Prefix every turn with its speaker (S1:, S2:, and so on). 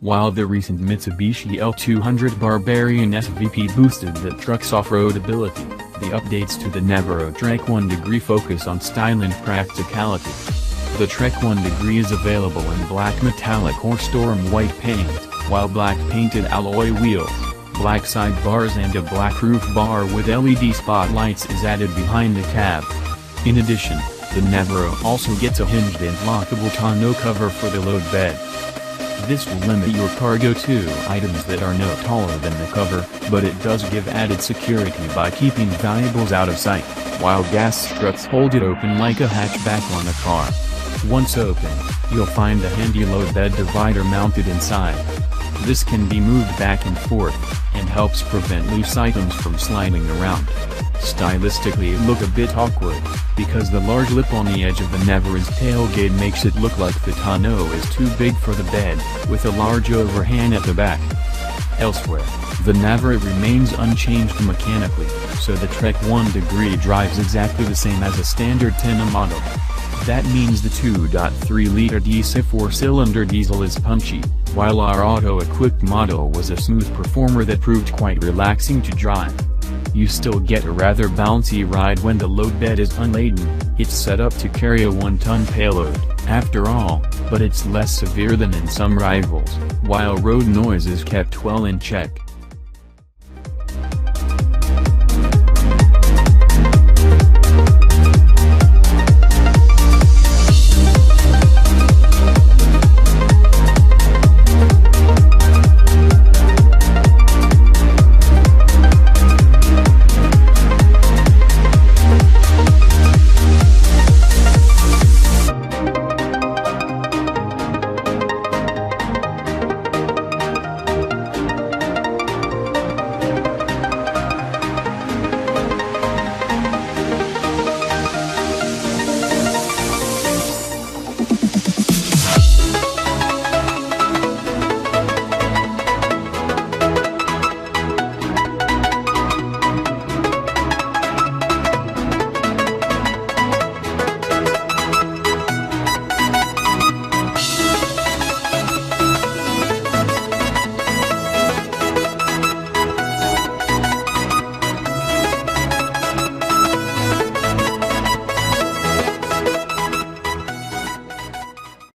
S1: While the recent Mitsubishi L200 Barbarian SVP boosted the truck's off-road ability, the updates to the Navara Trek 1 Degree focus on style and practicality. The Trek 1 Degree is available in black metallic or storm white paint, while black painted alloy wheels, black sidebars and a black roof bar with LED spotlights is added behind the cab. In addition, the Navara also gets a hinged and lockable tonneau cover for the load bed. This will limit your cargo to items that are no taller than the cover, but it does give added security by keeping valuables out of sight, while gas struts hold it open like a hatchback on a car. Once open, you'll find a handy load bed divider mounted inside. This can be moved back and forth, and helps prevent loose items from sliding around. Stylistically it look a bit awkward, because the large lip on the edge of the Navara's tailgate makes it look like the tonneau is too big for the bed, with a large overhang at the back. Elsewhere, the Navara remains unchanged mechanically, so the Trek 1 Degree drives exactly the same as a standard Tenna model. That means the 2.3-liter DC 4-cylinder diesel is punchy, while our auto-equipped model was a smooth performer that proved quite relaxing to drive. You still get a rather bouncy ride when the load bed is unladen. It's set up to carry a 1-ton payload, after all, but it's less severe than in some rivals, while road noise is kept well in check.